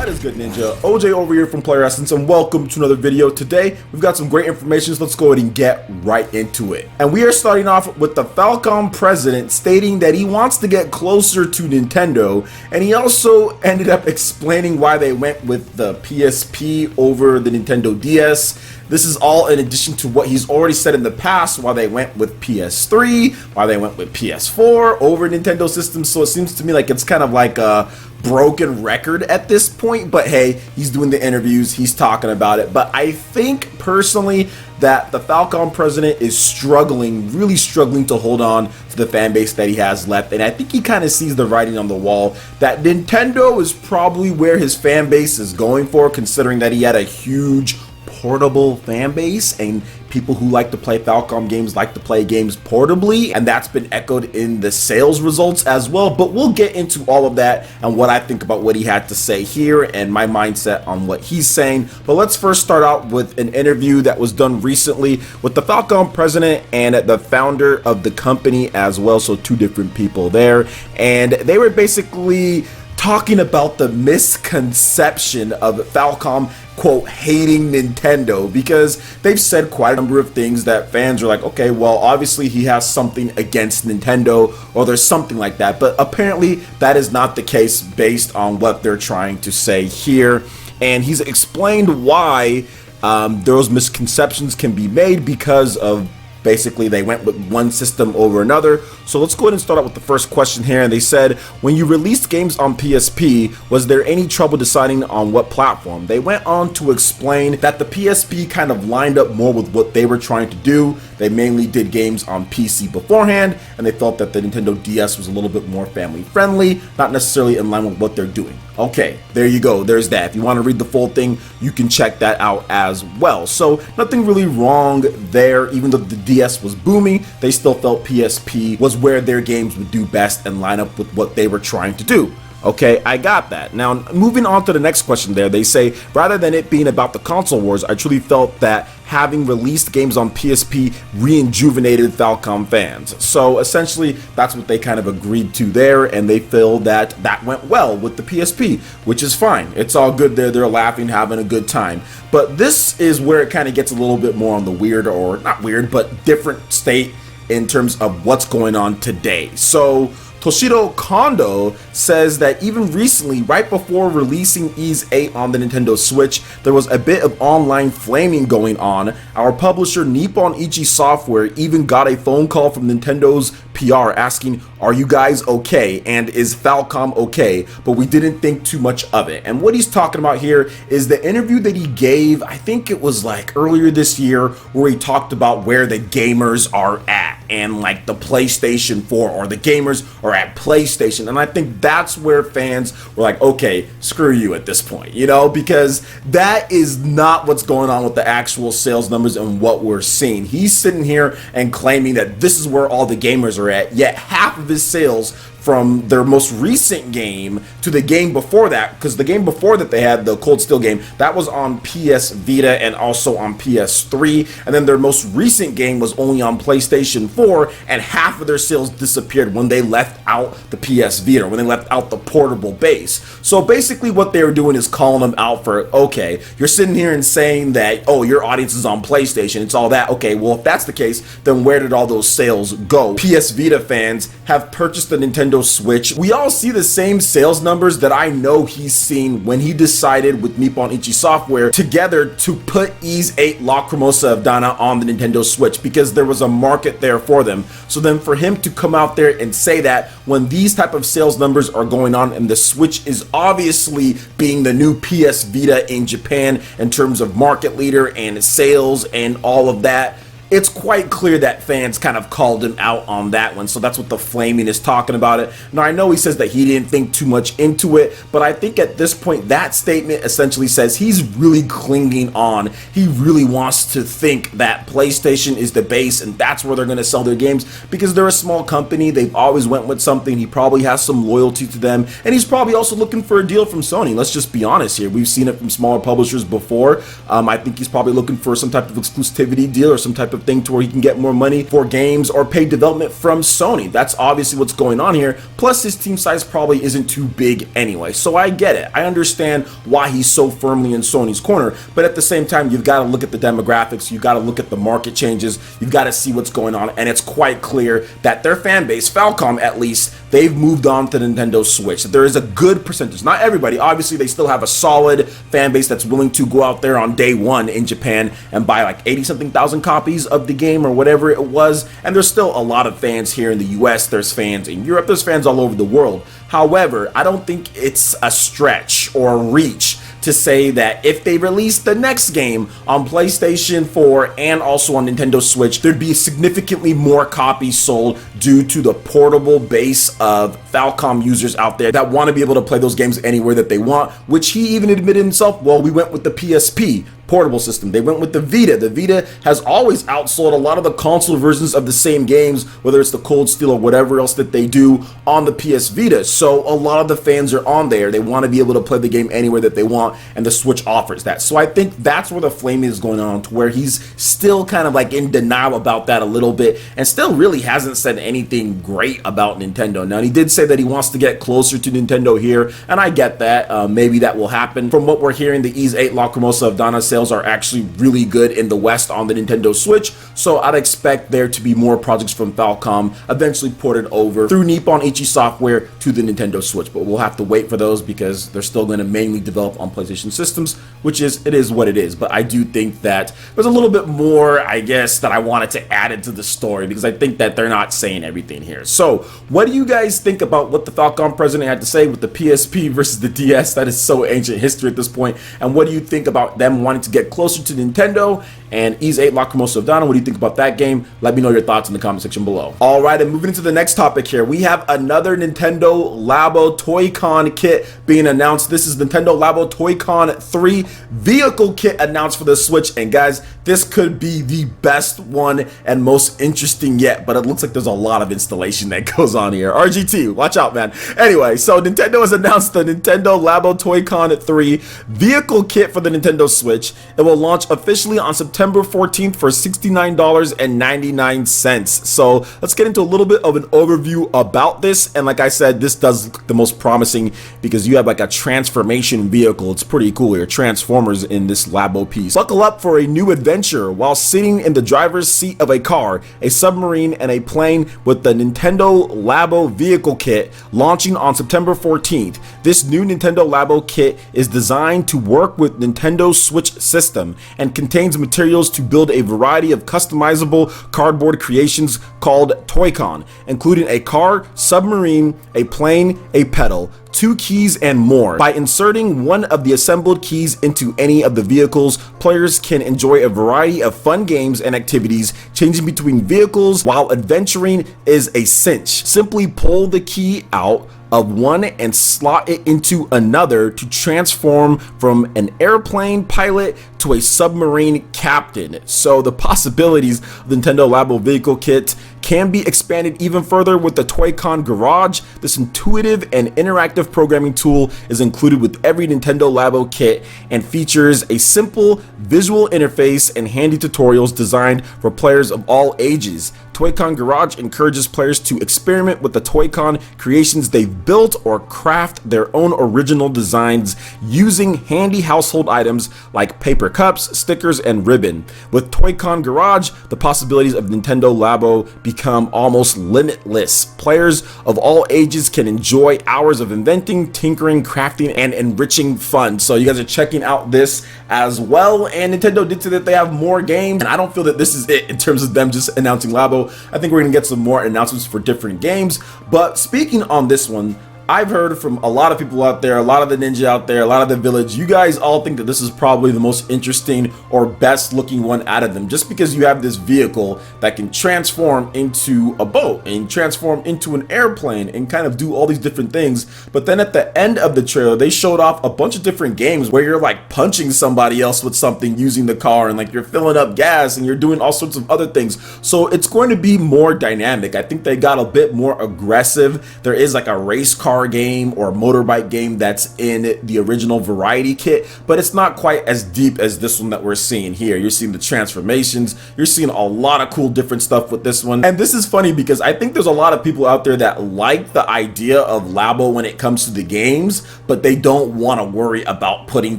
What is good, Ninja? OJ over here from Player Essence, and welcome to another video. Today we've got some great information, so let's go ahead and get right into it. And we are starting off with the Falcom president stating that he wants to get closer to Nintendo, and he also ended up explaining why they went with the PSP over the Nintendo DS. This is all in addition to what he's already said in the past, why they went with PS3, why they went with PS4 over Nintendo systems. So it seems to me like it's kind of like a broken record at this point, but hey, he's doing the interviews, he's talking about it. But I think personally that the Falcom president is struggling, really struggling to hold on to the fan base that he has left, and I think he kind of sees the writing on the wall that Nintendo is probably where his fan base is going for, considering that he had a huge portable fan base, and people who like to play Falcom games like to play games portably, and that's been echoed in the sales results as well. But we'll get into all of that and what I think about what he had to say here and my mindset on what he's saying. But let's first start out with an interview that was done recently with the Falcom president and the founder of the company as well, so two different people there, and they were basically talking about the misconception of Falcom, quote, hating Nintendo, because they've said quite a number of things that fans are like, okay, well, obviously he has something against Nintendo, or there's something like that, but apparently that is not the case based on what they're trying to say here. And he's explained why those misconceptions can be made because of basically they went with one system over another. So let's go ahead and start out with the first question here. And they said, when you released games on PSP, was there any trouble deciding on what platform? They went on to explain that the PSP kind of lined up more with what they were trying to do. They mainly did games on PC beforehand, and they felt that the Nintendo DS was a little bit more family friendly, not necessarily in line with what they're doing. Okay, there you go, there's that. If you want to read the full thing, you can check that out as well. So nothing really wrong there. Even though the DS was booming, they still felt PSP was where their games would do best and line up with what they were trying to do. Okay, I got that. Now, moving on to the next question there, they say, rather than it being about the console wars, I truly felt that having released games on PSP rejuvenated Falcom fans. So essentially, that's what they kind of agreed to there, and they feel that that went well with the PSP, which is fine. It's all good there. They're laughing, having a good time. But this is where it kind of gets a little bit more on the weird, or not weird, but different state in terms of what's going on today. So Toshiro Kondo says that even recently, right before releasing Ys 8 on the Nintendo Switch, there was a bit of online flaming going on. Our publisher Nippon Ichi Software even got a phone call from Nintendo's PR asking, are you guys okay? And is Falcom okay? But we didn't think too much of it. And what he's talking about here is the interview that he gave, I think it was like earlier this year, where he talked about where the gamers are at, and like the PlayStation 4, or the gamers are at PlayStation. And I think that's where fans were like, okay, screw you at this point, you know, because that is not what's going on with the actual sales numbers and what we're seeing. He's sitting here and claiming that this is where all the gamers are at, yet half of his sales from their most recent game to the game before that, because the game before that they had, the Cold Steel game, that was on PS Vita and also on PS3, and then their most recent game was only on PlayStation 4, and half of their sales disappeared when they left out the PS Vita, when they left out the portable base. So basically what they were doing is calling them out for, okay, you're sitting here and saying that, oh, your audience is on PlayStation, it's all that. Okay, well, if that's the case, then where did all those sales go? PS Vita fans have purchased the Nintendo Switch. We all see the same sales numbers that I know he's seen when he decided with Nippon Ichi Software together to put Ys 8 Lacrimosa of Dana on the Nintendo Switch, because there was a market there for them. So then for him to come out there and say that when these type of sales numbers are going on, and the Switch is obviously being the new PS Vita in Japan in terms of market leader and sales and all of that, it's quite clear that fans kind of called him out on that one. So that's what the flaming is talking about it. Now, I know he says that he didn't think too much into it, but I think at this point, that statement essentially says he's really clinging on. He really wants to think that PlayStation is the base and that's where they're going to sell their games, because they're a small company. They've always went with something. He probably has some loyalty to them, and he's probably also looking for a deal from Sony. Let's just be honest here. We've seen it from smaller publishers before. I think he's probably looking for some type of exclusivity deal or some type of of thing to where he can get more money for games or pay development from Sony. That's obviously what's going on here. Plus his team size probably isn't too big anyway. So I get it. I understand why he's so firmly in Sony's corner, but at the same time, you've got to look at the demographics, you've got to look at the market changes, you've got to see what's going on, and it's quite clear that their fan base, Falcom at least, they've moved on to the Nintendo Switch. There is a good percentage, not everybody, obviously they still have a solid fan base that's willing to go out there on day one in Japan and buy like 80-something thousand copies of the game or whatever it was, and there's still a lot of fans here in the US, there's fans in Europe, there's fans all over the world. However, I don't think it's a stretch or a reach to say that if they release the next game on PlayStation 4 and also on Nintendo Switch, there'd be significantly more copies sold due to the portable base of Falcom users out there that want to be able to play those games anywhere that they want, which he even admitted himself, well, we went with the PSP portable system. They went with the Vita. The Vita has always outsold a lot of the console versions of the same games, whether it's the Cold Steel or whatever else that they do on the PS Vita. So a lot of the fans are on there. They want to be able to play the game anywhere that they want, and the Switch offers that. So I think that's where the flame is going on, to where he's still kind of like in denial about that a little bit, and still really hasn't said anything great about Nintendo. Now, he did say that he wants to get closer to Nintendo here, and I get that. Maybe that will happen. From what we're hearing, the Ys 8 Lacrimosa of Dana sales are actually really good in the West on the Nintendo Switch, so I'd expect there to be more projects from Falcom eventually ported over through Nippon Ichi Software to the Nintendo Switch, but we'll have to wait for those because they're still going to mainly develop on PlayStation systems, which is, it is what it is. But I do think that there's a little bit more, I guess, that I wanted to add into the story, because I think that they're not saying everything here. So what do you guys think about what the Falcom president had to say with the PSP versus the DS? That is so ancient history at this point. And what do you think about them wanting to get closer to Nintendo? And Ys 8 Lacrimosa of Dana, what do you think about that game? Let me know your thoughts in the comment section below. All right, and moving into the next topic here, we have another Nintendo Labo Toy-Con kit being announced. This is Nintendo Labo Toy-Con 3 vehicle kit announced for the Switch, and guys, this could be the best one and most interesting yet, but it looks like there's a lot of installation that goes on here. RGT, watch out, man. Anyway, so Nintendo has announced the Nintendo Labo Toy-Con 3 vehicle kit for the Nintendo Switch. It will launch officially on September 14th for $69.99. So let's get into a little bit of an overview about this. And like I said, this does look the most promising because you have like a transformation vehicle. It's pretty cool here, Transformers in this Labo piece. Buckle up for a new adventure while sitting in the driver's seat of a car, a submarine, and a plane with the Nintendo Labo vehicle kit launching on September 14th. This new Nintendo Labo kit is designed to work with Nintendo Switch system and contains materials to build a variety of customizable cardboard creations called Toy-Con, including a car, submarine, a plane, a pedal, 2 keys, and more. By inserting one of the assembled keys into any of the vehicles, players can enjoy a variety of fun games and activities. Changing between vehicles while adventuring is a cinch. Simply pull the key out of one and slot it into another to transform from an airplane pilot to a submarine captain. So the possibilities of the Nintendo Labo vehicle kit can be expanded even further with the Toy-Con Garage. This intuitive and interactive programming tool is included with every Nintendo Labo kit and features a simple visual interface and handy tutorials designed for players of all ages. Toy-Con Garage encourages players to experiment with the Toy-Con creations they've built or craft their own original designs using handy household items like paper cups, stickers, and ribbon. With Toy-Con Garage, the possibilities of Nintendo Labo become almost limitless. Players of all ages can enjoy hours of inventing, tinkering, crafting, and enriching fun. So you guys are checking out this as well, and Nintendo did say that they have more games, and I don't feel that this is it in terms of them just announcing Labo. I think we're gonna get some more announcements for different games. But speaking on this one, I've heard from a lot of people out there, a lot of the ninja out there, a lot of the village, you guys all think that this is probably the most interesting or best looking one out of them, just because you have this vehicle that can transform into a boat and transform into an airplane and kind of do all these different things. But then at the end of the trailer, they showed off a bunch of different games where you're like punching somebody else with something using the car, and like you're filling up gas and you're doing all sorts of other things. So it's going to be more dynamic. I think they got a bit more aggressive. There is like a race car car game or motorbike game that's in the original variety kit, but it's not quite as deep as this one that we're seeing here. You're seeing the transformations, you're seeing a lot of cool different stuff with this one. And this is funny because I think there's a lot of people out there that like the idea of Labo when it comes to the games, but they don't want to worry about putting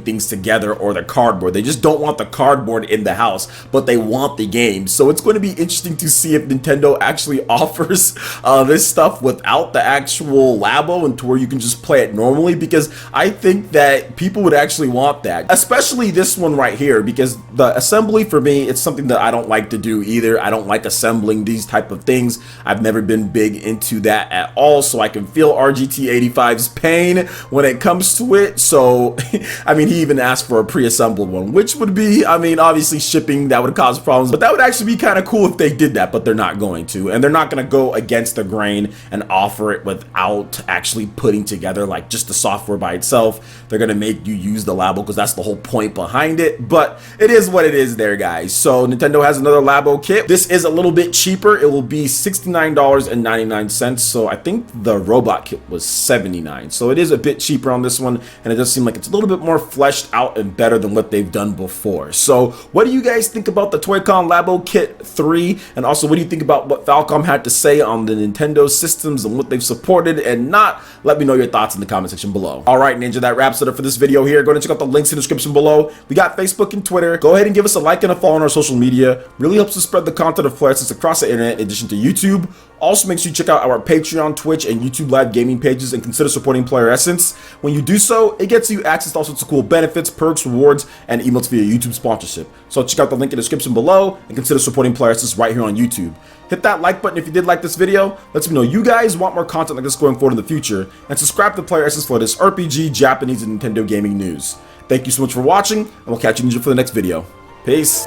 things together or the cardboard. They just don't want the cardboard in the house, but they want the game. So it's going to be interesting to see if Nintendo actually offers this stuff without the actual Labo and to where you can just play it normally, because I think that people would actually want that, especially this one right here, because the assembly for me, it's something that I don't like to do either. I don't like assembling these type of things. I've never been big into that at all, so I can feel RGT85's pain when it comes to it. So I mean, he even asked for a pre-assembled one, which would be, I mean, obviously shipping, that would cause problems, but that would actually be kind of cool if they did that, but they're not going to, and they're not going to go against the grain and offer it without actually putting together like just the software by itself. They're going to make you use the Labo because that's the whole point behind it, but it is what it is there, guys. So Nintendo has another Labo kit. This is a little bit cheaper. It will be $69.99. So I think the robot kit was $79. So it is a bit cheaper on this one, and it does seem like it's a little bit more fleshed out and better than what they've done before. So what do you guys think about the Toy-Con Labo Kit 3? And also, what do you think about what Falcom had to say on the Nintendo systems and what they've supported and not? Let me know your thoughts in the comment section below. All right, Ninja, that wraps it up for this video here. Go ahead and check out the links in the description below. We got Facebook and Twitter. Go ahead and give us a like and a follow on our social media. Really helps us spread the content of Player Essence across the internet in addition to YouTube. Also, make sure you check out our Patreon, Twitch, and YouTube live gaming pages and consider supporting Player Essence. When you do so, it gets you access to all sorts of cool benefits, perks, rewards, and emotes via YouTube sponsorship. So check out the link in the description below and consider supporting Player Essence right here on YouTube. Hit that like button if you did like this video. Let me know you guys want more content like this going forward in the future. And subscribe to Player Essence for this RPG, Japanese, and Nintendo gaming news. Thank you so much for watching, and we'll catch you Ninja for the next video. Peace.